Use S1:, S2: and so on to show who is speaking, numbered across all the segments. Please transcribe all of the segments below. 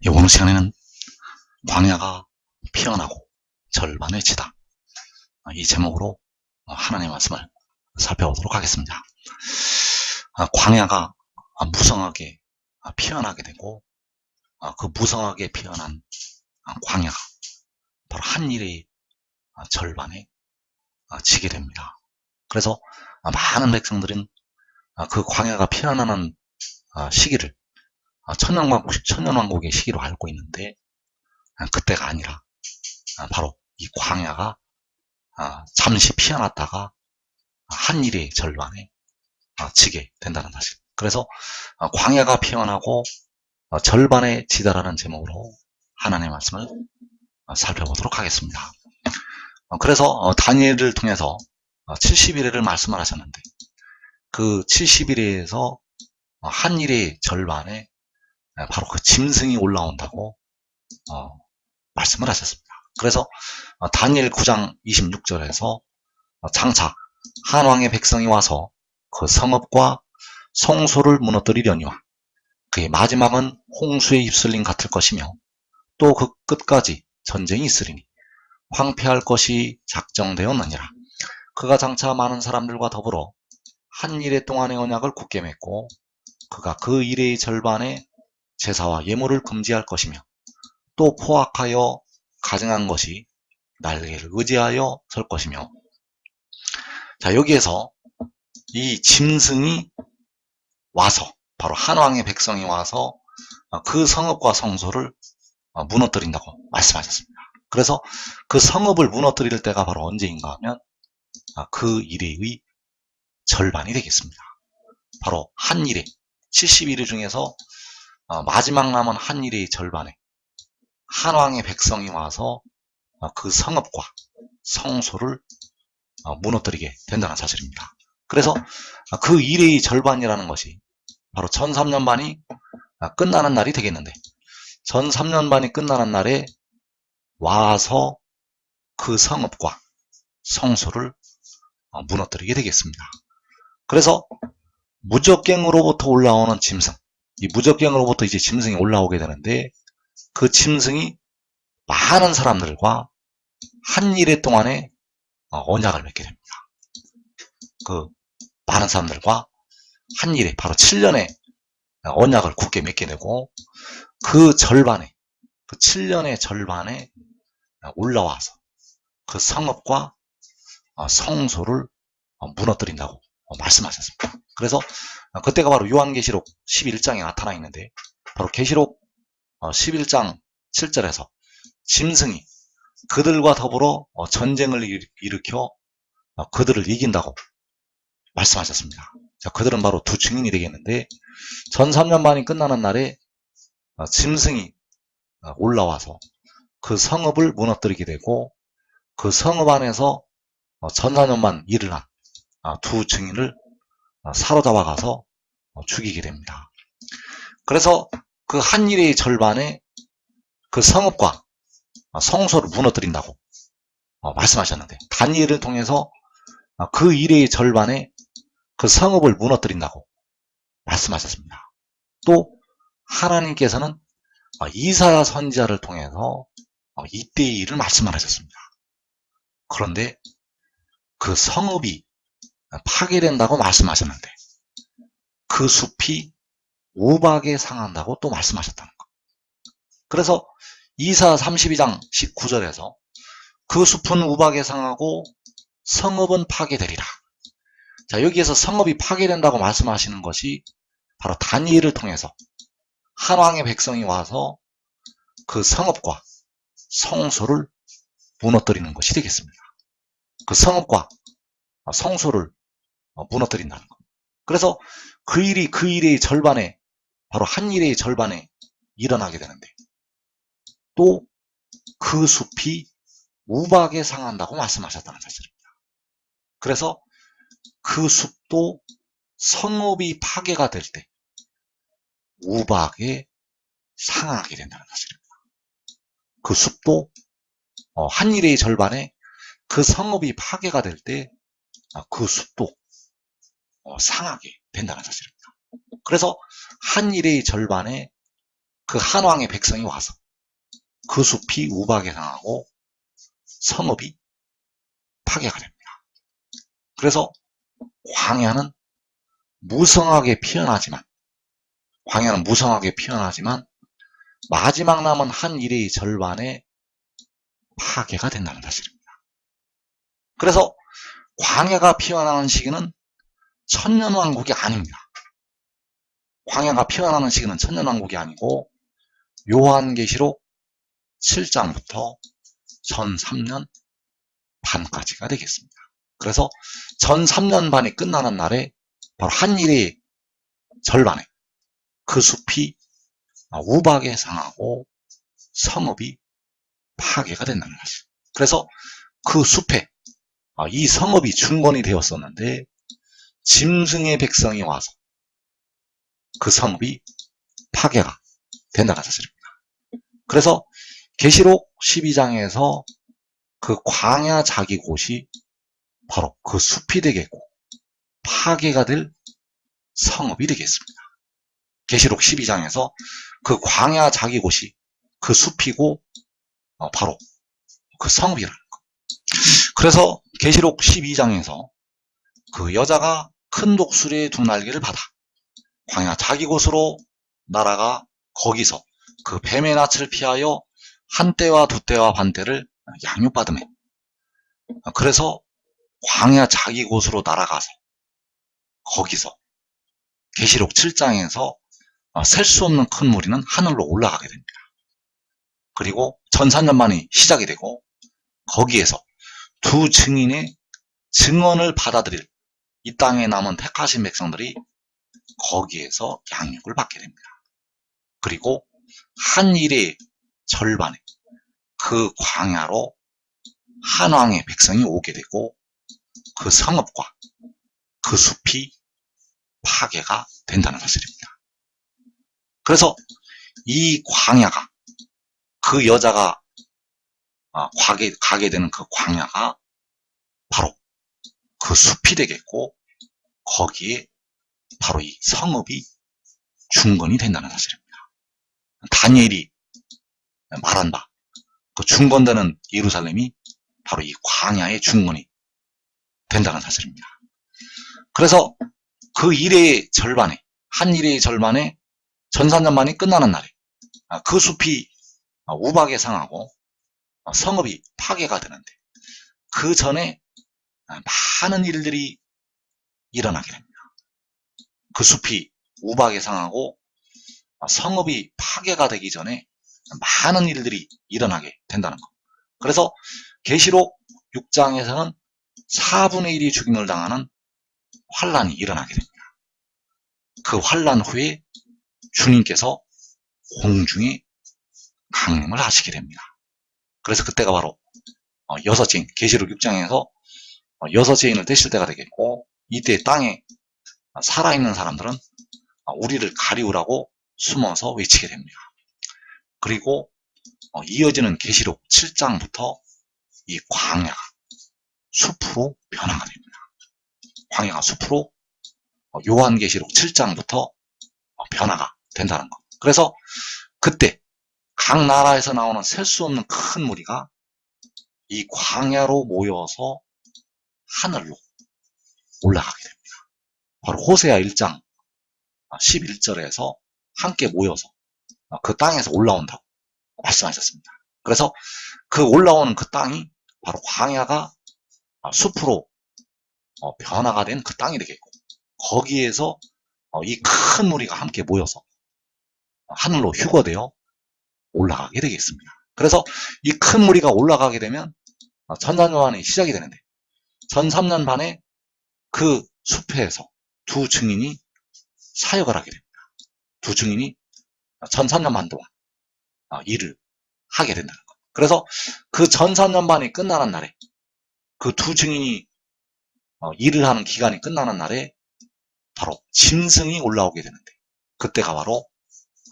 S1: 이번 시간에는 광야가 피어나고 절반에 지다, 이 제목으로 하나님의 말씀을 살펴보도록 하겠습니다. 광야가 무성하게 피어나게 되고, 그 무성하게 피어난 광야가 바로 한 일의 절반에 지게 됩니다. 그래서 많은 백성들은 그 광야가 피어나는 시기를 천년왕국의 시기로 알고 있는데, 그때가 아니라 바로 이 광야가 잠시 피어났다가 한 일의 절반에 지게 된다는 사실. 그래서 광야가 피어나고 절반에 지다라는 제목으로 하나님의 말씀을 살펴보도록 하겠습니다. 그래서 다니엘을 통해서 70일에를 말씀을 하셨는데, 그 70일에서 한 일의 절반에 바로 그 짐승이 올라온다고 말씀을 하셨습니다. 그래서 다니엘 9장 26절에서 장차 한 왕의 백성이 와서 그 성읍과 성소를 무너뜨리려니와 그의 마지막은 홍수에 휩쓸림 같을 것이며 또 그 끝까지 전쟁이 있으리니 황폐할 것이 작정되었느니라. 그가 장차 많은 사람들과 더불어 한 일해 동안의 언약을 굳게 맺고 그가 그 일의 절반에 제사와 예물을 금지할 것이며 또 포악하여 가증한 것이 날개를 의지하여 설 것이며. 자, 여기에서 이 짐승이 와서 바로 한 왕의 백성이 와서 그 성읍과 성소를 무너뜨린다고 말씀하셨습니다. 그래서 그 성읍을 무너뜨릴 때가 바로 언제인가 하면 그 일의 절반이 되겠습니다. 바로 한 일에 70일 중에서 마지막 남은 한 일의 절반에 한 왕의 백성이 와서 그 성읍과 성소를 무너뜨리게 된다는 사실입니다. 그래서 그 일의 절반이라는 것이 바로 전 3년반이 끝나는 날이 되겠는데, 전 3년반이 끝나는 날에 와서 그 성읍과 성소를 무너뜨리게 되겠습니다. 그래서 무적갱으로부터 올라오는 짐승, 이 무적갱으로부터 이제 짐승이 올라오게 되는데, 그 짐승이 많은 사람들과 한 일해 동안에 언약을 맺게 됩니다. 그 많은 사람들과 한 일에 바로 7년의 언약을 굳게 맺게 되고, 그 절반에, 그 7년의 절반에 올라와서 그 성읍과 성소를 무너뜨린다고 말씀하셨습니다. 그래서 그때가 바로 요한계시록 11장에 나타나 있는데, 바로 계시록 11장 7절에서 짐승이 그들과 더불어 전쟁을 일으켜 그들을 이긴다고 말씀하셨습니다. 자, 그들은 바로 두 증인이 되겠는데, 전 3년반이 끝나는 날에 짐승이 올라와서 그 성읍을 무너뜨리게 되고, 그 성읍 안에서 전 4년만 일을 한 두 증인을 사로잡아 가서 죽이게 됩니다. 그래서 그 한 일의 절반에 그 성읍과 성소를 무너뜨린다고 말씀하셨는데, 다니엘을 통해서 그 일의 절반에 그 성읍을 무너뜨린다고 말씀하셨습니다. 또 하나님께서는 이사야 선지자를 통해서 이때의 일을 말씀을 하셨습니다. 그런데 그 성읍이 파괴된다고 말씀하셨는데, 그 숲이 우박에 상한다고 또 말씀하셨다는 것. 그래서 이사야 32장 19절에서 그 숲은 우박에 상하고 성읍은 파괴되리라. 자, 여기에서 성읍이 파괴된다고 말씀하시는 것이 바로 다니엘을 통해서 한 왕의 백성이 와서 그 성읍과 성소를 무너뜨리는 것이 되겠습니다. 그 성읍과 성소를 무너뜨린다는 것. 그래서 그 일의 절반에, 바로 한 일의 절반에 일어나게 되는데, 또 그 숲이 우박에 상한다고 말씀하셨다는 사실입니다. 그래서 그 숲도 성읍이 파괴가 될 때 우박에 상하게 된다는 사실입니다. 그 숲도 한 일의 절반에 그 성읍이 파괴가 될 때 그 숲도 상하게 된다는 사실입니다. 그래서 한 일의 절반에 그 한왕의 백성이 와서 그 숲이 우박에 상하고 성읍이 파괴가 됩니다. 그래서 광야는 무성하게 피어나지만 마지막 남은 한 일의 절반에 파괴가 된다는 사실입니다. 그래서 광야가 피어나는 시기는 천년왕국이 아닙니다. 광야가 피어나는 시기는 천년왕국이 아니고 요한계시록 7장부터 전 3년 반까지가 되겠습니다. 그래서 전 3년 반이 끝나는 날에 바로 한 일의 절반에 그 숲이 우박에 상하고 성읍이 파괴가 된다는 것이죠. 그래서 그 숲에 이 성읍이 중건이 되었었는데 짐승의 백성이 와서 그 성읍이 파괴가 된다는 사실입니다. 그래서 계시록 12장에서 그 광야 자기 곳이 바로 그 숲이 되겠고 파괴가 될 성읍이 되겠습니다. 계시록 12장에서 그 광야 자기 곳이 그 숲이고 바로 그 성읍이라는 것. 그래서 계시록 12장에서 그 여자가 큰 독수리의 두 날개를 받아 광야 자기 곳으로 날아가 거기서 그 뱀의 낯을 피하여 한 떼와 두 떼와 반 떼를 양육받으며 그래서 광야 자기 곳으로 날아가서 거기서 계시록 7장에서 셀 수 없는 큰 무리는 하늘로 올라가게 됩니다. 그리고 전산년만이 시작이 되고 거기에서 두 증인의 증언을 받아들일 이 땅에 남은 택하신 백성들이 거기에서 양육을 받게 됩니다. 그리고 한 일의 절반에 그 광야로 한 왕의 백성이 오게 되고 그 성읍과 그 숲이 파괴가 된다는 사실입니다. 그래서 이 광야가 그 여자가 가게 되는 그 광야가 바로 그 숲이 되겠고 거기에 바로 이 성읍이 중건이 된다는 사실입니다. 다니엘이 말한 바 그 중건되는 예루살렘이 바로 이 광야의 중건이 된다는 사실입니다. 그래서 그 일의 절반에 한 일의 절반에 전산년만이 끝나는 날에 그 숲이 우박에 상하고 성읍이 파괴가 되는데 그 전에 많은 일들이 일어나게 됩니다. 그 숲이 우박에 상하고 성읍이 파괴가 되기 전에 많은 일들이 일어나게 된다는 것. 그래서 계시록 6장에서는 4분의 1이 죽임을 당하는 환란이 일어나게 됩니다. 그 환란 후에 주님께서 공중에 강림을 하시게 됩니다. 그래서 그때가 바로 여섯째 인, 계시록 6장에서 여섯째 인을 떼실 때가 되겠고 이때 땅에 살아있는 사람들은 우리를 가리우라고 숨어서 외치게 됩니다. 그리고 이어지는 계시록 7장부터 이 광야가 숲으로 변화가 됩니다. 광야가 숲으로 요한계시록 7장부터 변화가 된다는 것. 그래서 그때 각 나라에서 나오는 셀 수 없는 큰 무리가 이 광야로 모여서 하늘로 올라가게 됩니다. 바로 호세아 1장 11절에서 함께 모여서 그 땅에서 올라온다고 말씀하셨습니다. 그래서 그 올라오는 그 땅이 바로 광야가 숲으로 변화가 된 그 땅이 되겠고 거기에서 이 큰 무리가 함께 모여서 하늘로 휴거되어 올라가게 되겠습니다. 그래서 이 큰 무리가 올라가게 되면 전산요한이 시작이 되는데 전 3년 반에 그 숲에서 두 증인이 사역을 하게 됩니다. 두 증인이 전 3년 반 동안 일을 하게 된다는 것. 그래서 그 전 3년 반이 끝나는 날에 그 두 증인이 일을 하는 기간이 끝나는 날에 바로 짐승이 올라오게 되는데 그때가 바로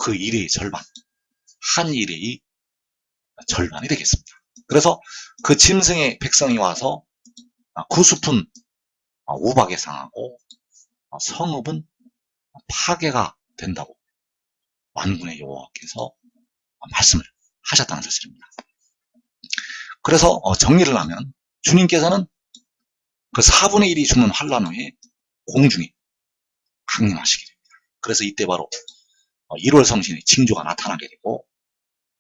S1: 그 일의 절반, 한 일의 절반이 되겠습니다. 그래서 그 짐승의 백성이 와서 그 숲은 우박에 상하고 성읍은 파괴가 된다고 만군의 여호와께서 말씀을 하셨다는 사실입니다. 그래서 정리를 하면 주님께서는 그 4분의 1이 죽는 환란 후에 공중에 강림하시게 됩니다. 그래서 이때 바로 1월 성신의 징조가 나타나게 되고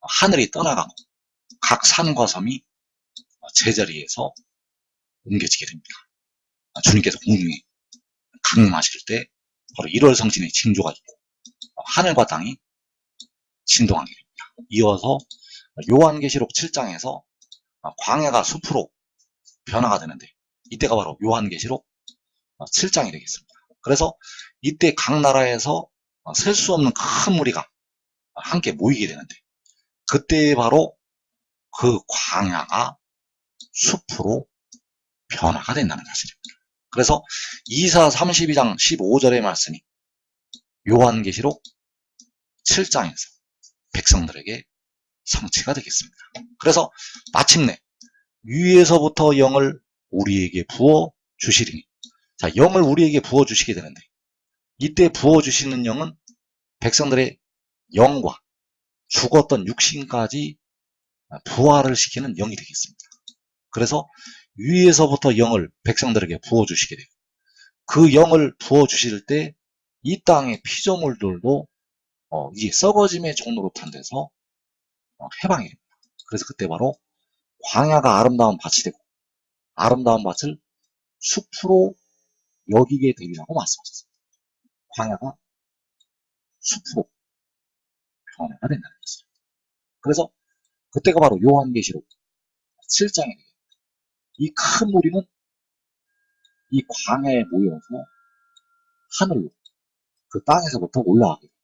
S1: 하늘이 떠나가고 각 산과 섬이 제자리에서 옮겨지게 됩니다. 주님께서 공중에 강림하실 때 바로 1월 성신의 징조가 있고 하늘과 땅이 진동하게 됩니다. 이어서 요한계시록 7장에서 광야가 숲으로 변화가 되는데 이때가 바로 요한계시록 7장이 되겠습니다. 그래서 이때 각 나라에서 셀 수 없는 큰 무리가 함께 모이게 되는데 그때 바로 그 광야가 숲으로 변화가 된다는 사실입니다. 그래서 이사 32장 15절의 말씀이 요한계시록 7장에서 백성들에게 성취가 되겠습니다. 그래서 마침내 위에서부터 영을 우리에게 부어 주시리니, 자, 영을 우리에게 부어 주시게 되는데 이때 부어 주시는 영은 백성들의 영과 죽었던 육신까지 부활을 시키는 영이 되겠습니다. 그래서 위에서부터 영을 백성들에게 부어 주시게 되고 그 영을 부어 주실 때 이 땅의 피조물들도 이제 썩어짐의 종로로 탄 데서 해방이 됩니다. 그래서 그때 바로 광야가 아름다운 밭이 되고 아름다운 밭을 숲으로 여기게 되리라고 말씀하셨습니다. 광야가 숲으로 변화가 된다는 것입니다. 그래서 그때가 바로 요한계시록 7장이 되겠습니다. 이 큰 무리는 이 광야에 모여서 하늘로 그 땅에서부터 올라가게 됩니다.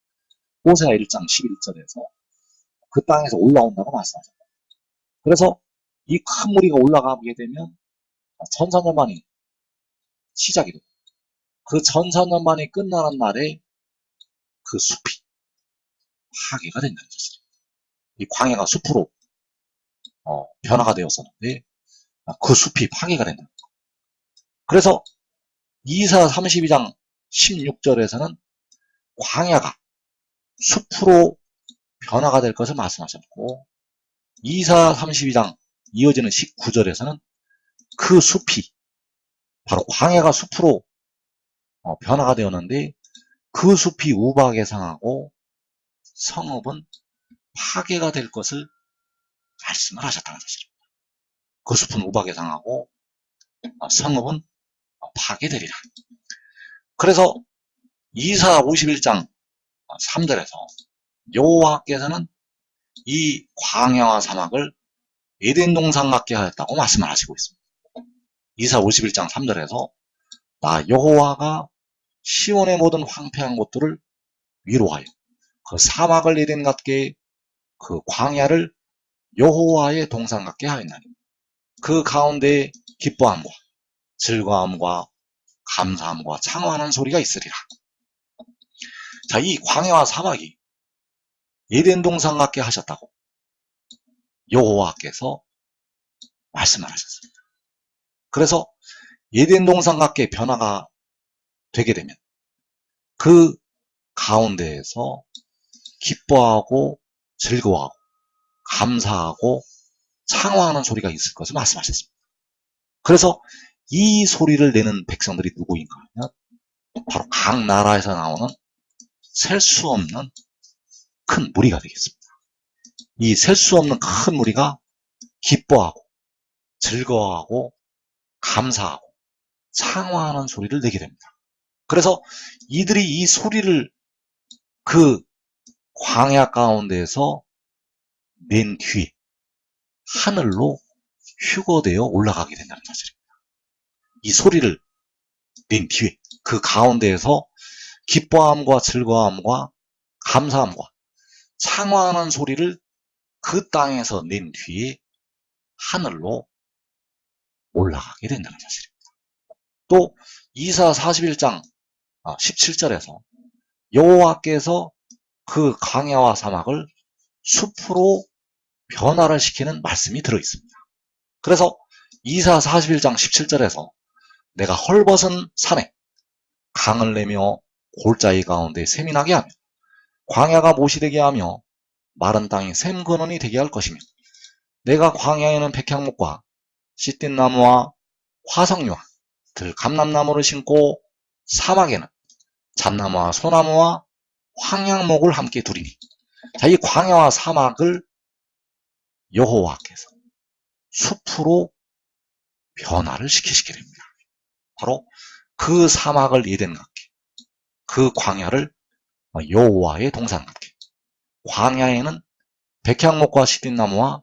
S1: 호세아 1장 11절에서 그 땅에서 올라온다고 말씀하셨습니다. 그래서 이 큰 무리가 올라가게 되면 천사년만이 시작이 됩니다. 그 천사년만이 끝나는 날에 그 숲이 파괴가 된다는 것입니다. 이 광야가 숲으로 변화가 되었었는데 그 숲이 파괴가 된다. 그래서 이사 32장 16절에서는 광야가 숲으로 변화가 될 것을 말씀하셨고 이사 32장 이어지는 19절에서는 그 숲이 바로 광야가 숲으로 변화가 되었는데 그 숲이 우박에 상하고 성읍은 파괴가 될 것을 말씀을 하셨다는 사실입니다. 그 숲은 우박에 상하고 성읍은 파괴되리라. 그래서 이사 51장 3절에서 여호와께서는 이 광야와 사막을 에덴 동산 같게 하였다고 말씀을 하시고 있습니다. 이사 51장 3절에서 나 여호와가 시온의 모든 황폐한 곳들을 위로하여 그 사막을 에덴 같게 그 광야를 여호와의 동산 같게 하였나니 그 가운데에 기뻐함과 즐거움과 감사함과 창화하는 소리가 있으리라. 자, 이 광야와 사막이 에덴 동산 같게 하셨다고 여호와께서 말씀을 하셨습니다. 그래서 에덴 동산 같게 변화가 되게 되면 그 가운데에서 기뻐하고 즐거워하고 감사하고 창화하는 소리가 있을 것을 말씀하셨습니다. 그래서 이 소리를 내는 백성들이 누구인가 하면 바로 각 나라에서 나오는 셀 수 없는 큰 무리가 되겠습니다. 이 셀 수 없는 큰 무리가 기뻐하고 즐거워하고 감사하고 창화하는 소리를 내게 됩니다. 그래서 이들이 이 소리를 그 광야 가운데에서 낸 뒤에 하늘로 휴거되어 올라가게 된다는 사실입니다. 이 소리를 낸 뒤에 그 가운데에서 기뻐함과 즐거움과 감사함과 창화하는 소리를 그 땅에서 낸 뒤에 하늘로 올라가게 된다는 사실입니다. 또 이사 41장 17절에서 여호와께서 그 광야와 사막을 숲으로 변화를 시키는 말씀이 들어있습니다. 그래서 이사 41장 17절에서 내가 헐벗은 산에 강을 내며 골짜기 가운데 샘이 나게 하며 광야가 못이 되게 하며 마른 땅이 샘근원이 되게 할 것이며 내가 광야에는 백향목과 시띠나무와 화석류와 들감람나무를 심고 사막에는 잣나무와 소나무와 황양목을 함께 두리니. 자, 이 광야와 사막을 여호와께서 숲으로 변화를 시키시게 됩니다. 바로 그 사막을 에덴 같게, 그 광야를 여호와의 동산 같게. 광야에는 백향목과 시딘나무와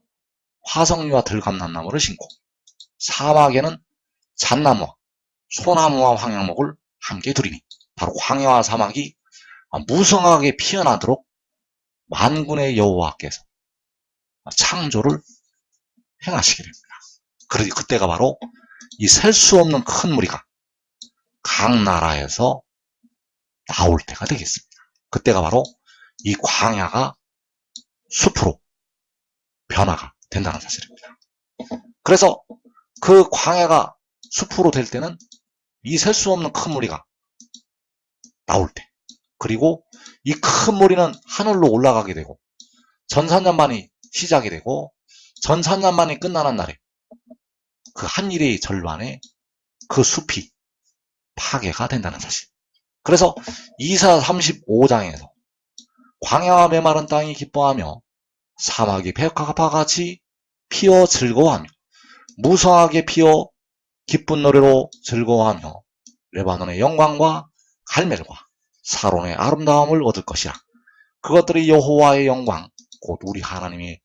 S1: 화석류와 들감람나무를 심고 사막에는 잣나무와 소나무와 황양목을 함께 두리니. 바로 광야와 사막이 무성하게 피어나도록 만군의 여호와께서 창조를 행하시게 됩니다. 그러니 그때가 바로 이 셀 수 없는 큰 무리가 각 나라에서 나올 때가 되겠습니다. 그때가 바로 이 광야가 숲으로 변화가 된다는 사실입니다. 그래서 그 광야가 숲으로 될 때는 이 셀 수 없는 큰 무리가 나올 때, 그리고 이 큰 무리는 하늘로 올라가게 되고 전산년만이 시작이 되고 전산년만이 끝나는 날에 그 한 일의 절반에 그 숲이 파괴가 된다는 사실. 그래서 이사 35장에서 광야와 메마른 땅이 기뻐하며 사막이 백합화 같이 피어 즐거워하며 무성하게 피어 기쁜 노래로 즐거워하며 레바논의 영광과 갈멜과 사론의 아름다움을 얻을 것이라. 그것들이 여호와의 영광 곧 우리 하나님의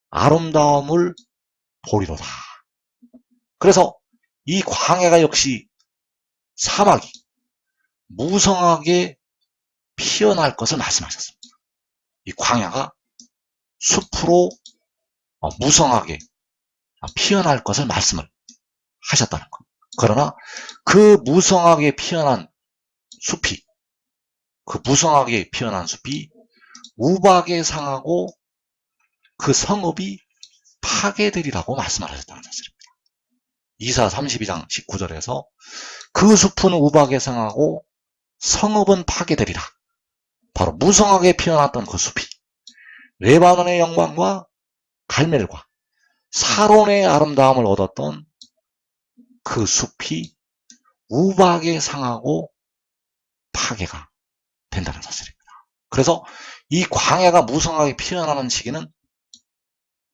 S1: 아름다움을 보리로다. 그래서 이 광야가 역시 사막이 무성하게 피어날 것을 말씀하셨습니다. 이 광야가 숲으로 무성하게 피어날 것을 말씀을 하셨다는 것. 그러나 그 무성하게 피어난 숲이, 그 무성하게 피어난 숲이 우박에 상하고 그 성읍이 파괴되리라고 말씀을 하셨다는 사실입니다. 이사 32장 19절에서 그 숲은 우박에 상하고 성읍은 파괴되리라. 바로 무성하게 피어났던 그 숲이 레바논의 영광과 갈멜과 사론의 아름다움을 얻었던 그 숲이 우박에 상하고 파괴가 된다는 사실입니다. 그래서 이 광야가 무성하게 피어나는 시기는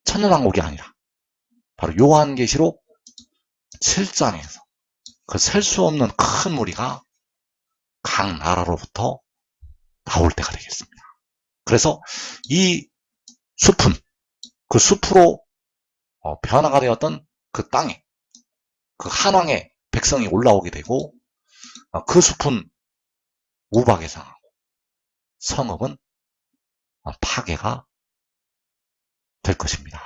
S1: 천년왕국이 아니라 바로 요한계시록 7장에서 그 셀 수 없는 큰 무리가 각 나라로부터 나올 때가 되겠습니다. 그래서 이 숲은 그 숲으로 변화가 되었던 그 땅에 그 한왕의 백성이 올라오게 되고 그 숲은 우박에 상하고 성읍은 파괴가 될 것입니다.